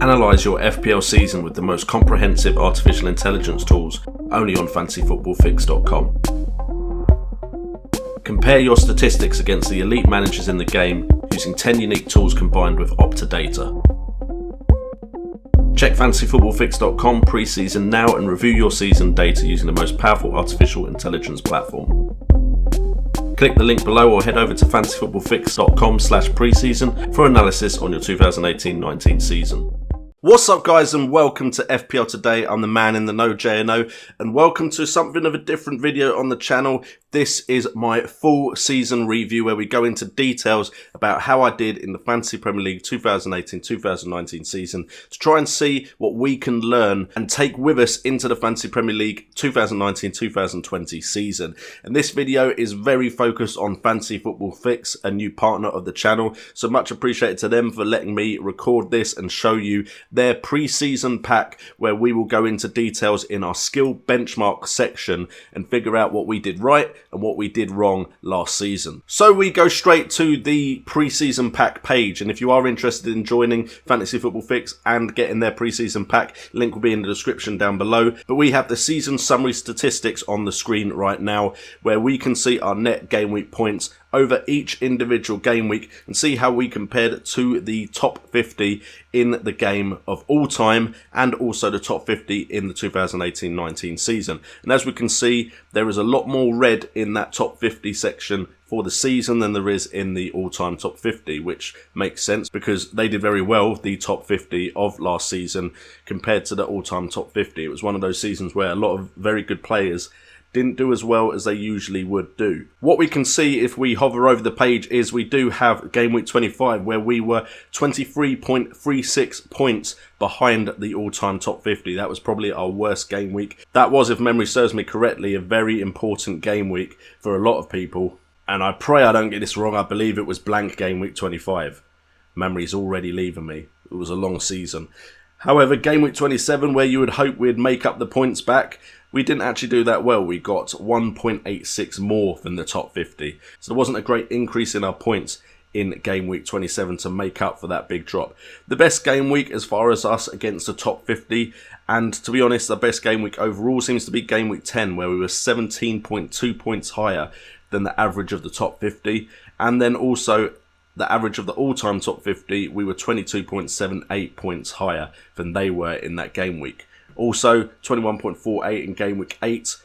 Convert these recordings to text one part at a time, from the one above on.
Analyse your FPL season with the most comprehensive artificial intelligence tools only on fantasyfootballfix.com. Compare your statistics against the elite managers in the game using 10 unique tools combined with Opta data. Check fantasyfootballfix.com pre-season now and review your season data using the most powerful artificial intelligence platform. Click the link below or head over to fantasyfootballfix.com/preseason for analysis on your 2018-19 season. What's up guys and welcome to FPL Today. I'm the man in the know, JNO, and welcome to something of a different video on the channel. This is my full season review where we go into details about how I did in the Fantasy Premier League 2018-2019 season to try and see what we can learn and take with us into the Fantasy Premier League 2019-2020 season. And this video is very focused on Fantasy Football Fix, a new partner of the channel. So much appreciated to them for letting me record this and show you their pre-season pack where we will go into details in our skill benchmark section and figure out what we did right and what we did wrong last season. So we go straight to the pre-season pack page, and if you are interested in joining Fantasy Football Fix and getting their pre-season pack, link will be in the description down below. But we have the season summary statistics on the screen right now where we can see our net game week points over each individual game week and see how we compared to the top 50 in the game of all time and also the top 50 in the 2018-19 season. And as we can see, there is a lot more red in that top 50 section for the season than there is in the all-time top 50, which makes sense because they did very well, the top 50 of last season compared to the all-time top 50. It was one of those seasons where a lot of very good players didn't do as well as they usually would do. What we can see if we hover over the page is we do have game week 25 where we were 23.36 points behind the all-time top 50. That was probably our worst game week. That was, if memory serves me correctly, a very important game week for a lot of people. And I pray I don't get this wrong. I believe it was blank game week 25. Memory's already leaving me. It was a long season. However, game week 27, where you would hope we'd make up the points back, we didn't actually do that well. We got 1.86 more than the top 50. So there wasn't a great increase in our points in game week 27 to make up for that big drop. The best game week as far as us against the top 50, and to be honest, the best game week overall seems to be game week 10, where we were 17.2 points higher than the average of the top 50. And then also the average of the all-time top 50, we were 22.78 points higher than they were in that game week. Also, 21.48 in game week 8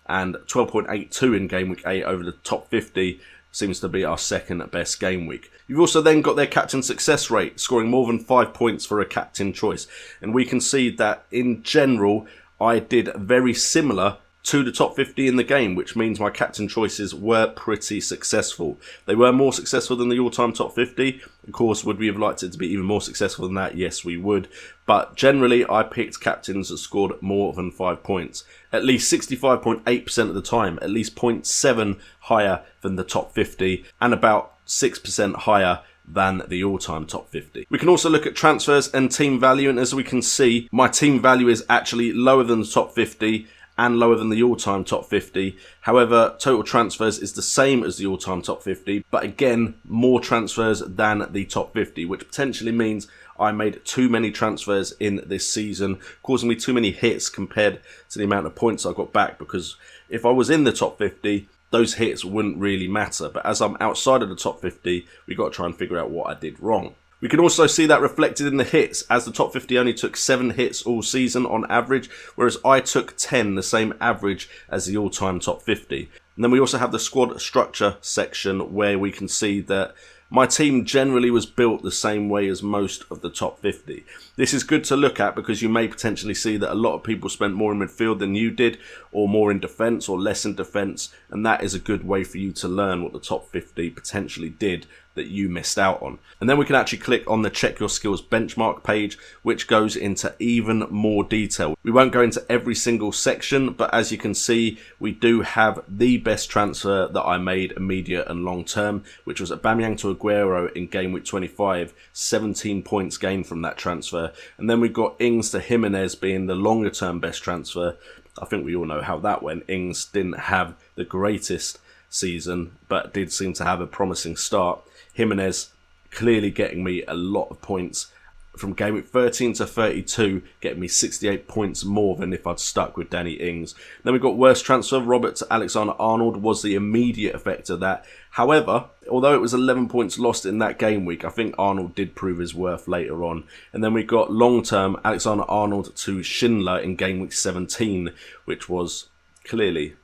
and 12.82 in game week 8 over the top 50 seems to be our second best game week. You've also then got their captain success rate, scoring more than 5 points for a captain choice. And we can see that in general, I did very similar to the top 50 in the game, which means my captain choices were pretty successful. They were more successful than the all-time top 50. Of course, would we have liked it to be even more successful than that? Yes, we would. But generally, I picked captains that scored more than 5 points. At least 65.8% of the time, at least 0.7 higher than the top 50, and about 6% higher than the all-time top 50. We can also look at transfers and team value, and as we can see, my team value is actually lower than the top 50 and lower than the all-time top 50. However, total transfers is the same as the all-time top 50, but again, more transfers than the top 50, which potentially means I made too many transfers in this season, causing me too many hits compared to the amount of points I got back, because if I was in the top 50, those hits wouldn't really matter. But as I'm outside of the top 50, we've got to try and figure out what I did wrong. We can also see that reflected in the hits, as the top 50 only took 7 hits all season on average, whereas I took 10, the same average as the all-time top 50. And then we also have the squad structure section where we can see that my team generally was built the same way as most of the top 50. This is good to look at because you may potentially see that a lot of people spent more in midfield than you did, or more in defence or less in defence, and that is a good way for you to learn what the top 50 potentially did that you missed out on. And then we can actually click on the check your skills benchmark page, which goes into even more detail. We won't go into every single section, but as you can see, we do have the best transfer that I made immediate and long term, which was Aubameyang to Aguero in game week 25, 17 points gained from that transfer. And then we've got Ings to Jimenez being the longer term best transfer. I think we all know how that went. Ings didn't have the greatest season, but did seem to have a promising start. Jimenez clearly getting me a lot of points from game week 13 to 32, getting me 68 points more than if I'd stuck with Danny Ings. Then we've got worst transfer. Robert to Alexander-Arnold was the immediate effect of that. However, although it was 11 points lost in that game week, I think Arnold did prove his worth later on. And then we got long-term Alexander-Arnold to Schindler in game week 17, which was clearly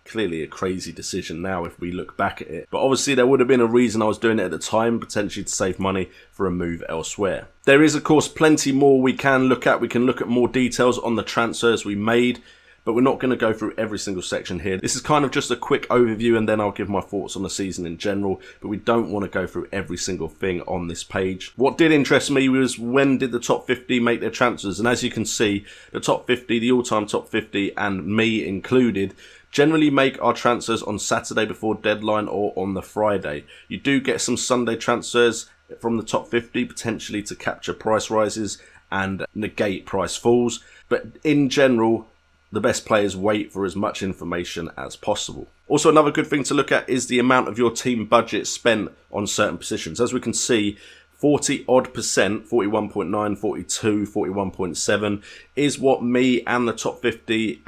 a crazy decision now if we look back at it. But obviously there would have been a reason I was doing it at the time, potentially to save money for a move elsewhere. There is of course plenty more we can look at. We can look at more details on the transfers we made, but we're not going to go through every single section here. This is kind of just a quick overview and then I'll give my thoughts on the season in general, but we don't want to go through every single thing on this page. What did interest me was when did the top 50 make their transfers, and as you can see, the top 50, the all-time top 50 and me included, generally make our transfers on Saturday before deadline or on the Friday. You do get some Sunday transfers from the top 50, potentially to capture price rises and negate price falls, but in general, the best players wait for as much information as possible. Also, another good thing to look at is the amount of your team budget spent on certain positions. As we can see, 40 odd percent, 41.9, 42, 41.7 is what me and the top 50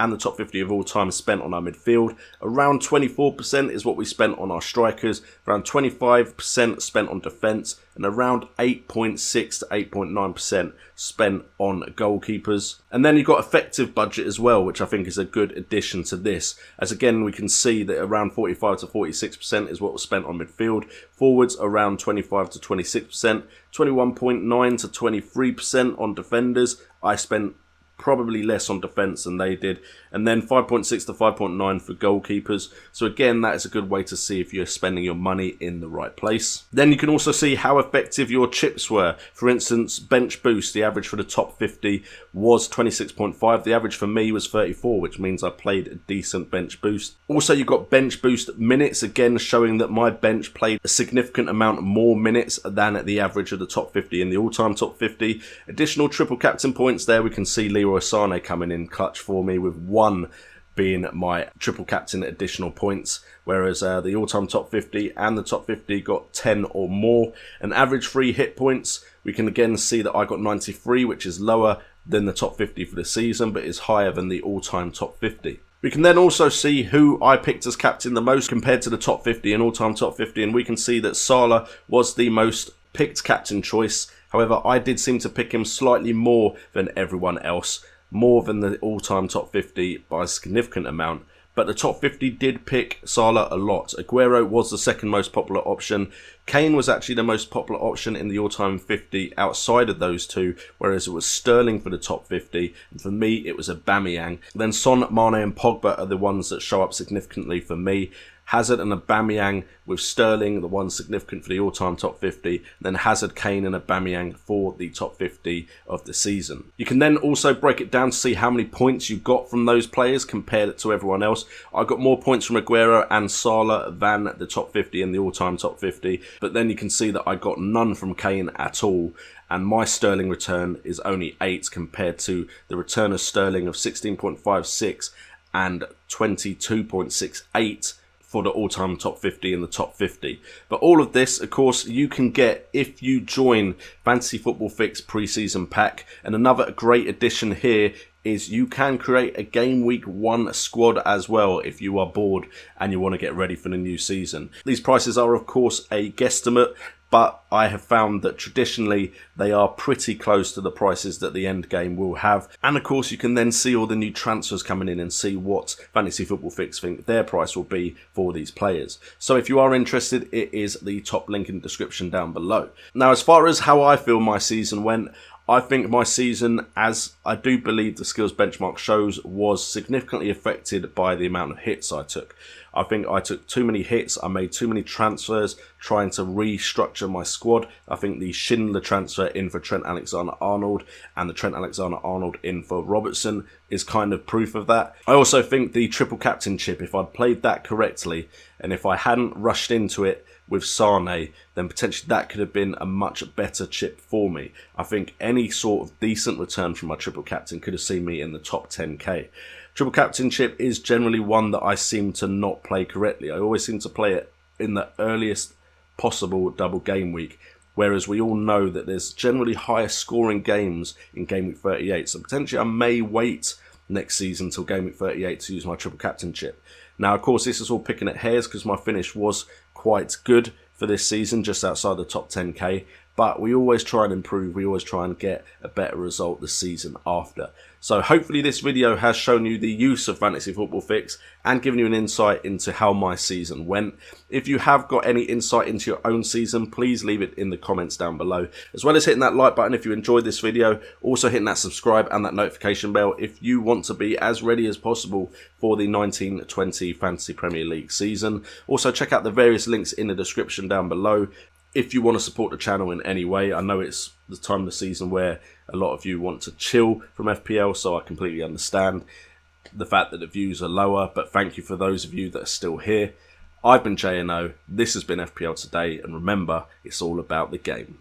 of all time spent on our midfield. Around 24% is what we spent on our strikers, around 25% spent on defence, and around 8.6 to 8.9% spent on goalkeepers. And then you've got effective budget as well, which I think is a good addition to this. As again, we can see that around 45 to 46% is what was spent on midfield. Forwards around 25 to 26%, 21.9 to 23% on defenders. I spent probably less on defence than they did, and then 5.6 to 5.9 for goalkeepers. So again, that is a good way to see if you're spending your money in the right place. Then you can also see how effective your chips were. For instance, bench boost, the average for the top 50 was 26.5. The average for me was 34, which means I played a decent bench boost. Also, you got bench boost minutes, again showing that my bench played a significant amount more minutes than at the average of the top 50 in the all-time top 50. Additional triple captain points there. We can see Leroy Sané coming in clutch for me, with one being my triple captain additional points, whereas the all-time top 50 and the top 50 got 10 or more. An average free hit points, we can again see that I got 93, which is lower than the top 50 for the season, but is higher than the all-time top 50. We can then also see who I picked as captain the most compared to the top 50 and all-time top 50, and we can see that Salah was the most picked captain choice. However, I did seem to pick him slightly more than everyone else, more than the all-time top 50 by a significant amount. But the top 50 did pick Salah a lot. Aguero was the second most popular option. Kane was actually the most popular option in the all-time 50 outside of those two, whereas it was Sterling for the top 50. And for me, it was Aubameyang. Then Son, Mane and Pogba are the ones that show up significantly for me. Hazard and Aubameyang, with Sterling, the one significant for the all-time top 50, then Hazard, Kane and Aubameyang for the top 50 of the season. You can then also break it down to see how many points you got from those players compared to everyone else. I got more points from Aguero and Salah than the top 50 and the all-time top 50, but then you can see that I got none from Kane at all. And my Sterling return is only 8 compared to the return of Sterling of 16.56 and 22.68 for the all-time top 50 and the top 50. But all of this, of course, you can get if you join Fantasy Football Fix pre-season pack. And another great addition here is you can create a Game Week 1 squad as well if you are bored and you want to get ready for the new season. These prices are, of course, a guesstimate, but I have found that traditionally they are pretty close to the prices that the end game will have. And of course you can then see all the new transfers coming in and see what Fantasy Football Fix think their price will be for these players. So if you are interested, it is the top link in the description down below. Now, as far as how I feel my season went, I think my season, as I do believe the skills benchmark shows, was significantly affected by the amount of hits I took. I think I took too many hits, I made too many transfers trying to restructure my squad. I think the Schindler transfer in for Trent Alexander-Arnold and the Trent Alexander-Arnold in for Robertson is kind of proof of that. I also think the triple captain chip, if I'd played that correctly and if I hadn't rushed into it with Sané, then potentially that could have been a much better chip for me. I think any sort of decent return from my triple captain could have seen me in the top 10k. Triple captain chip is generally one that I seem to not play correctly. I always seem to play it in the earliest possible double game week. whereas we all know that there's generally higher scoring games in Game Week 38. So potentially I may wait next season till Game Week 38 to use my triple captainship. Now, of course, this is all picking at hairs because my finish was quite good for this season, just outside the top 10k. But we always try and improve. We always try and get a better result the season after. So hopefully this video has shown you the use of Fantasy Football Fix and given you an insight into how my season went. If you have got any insight into your own season, please leave it in the comments down below. As well as hitting that like button if you enjoyed this video, also hitting that subscribe and that notification bell if you want to be as ready as possible for the 19-20 Fantasy Premier League season. Also check out the various links in the description down below if you want to support the channel in any way. I know it's the time of the season where a lot of you want to chill from FPL, so I completely understand the fact that the views are lower, but thank you for those of you that are still here. I've been JNO, this has been FPL Today, and remember, it's all about the game.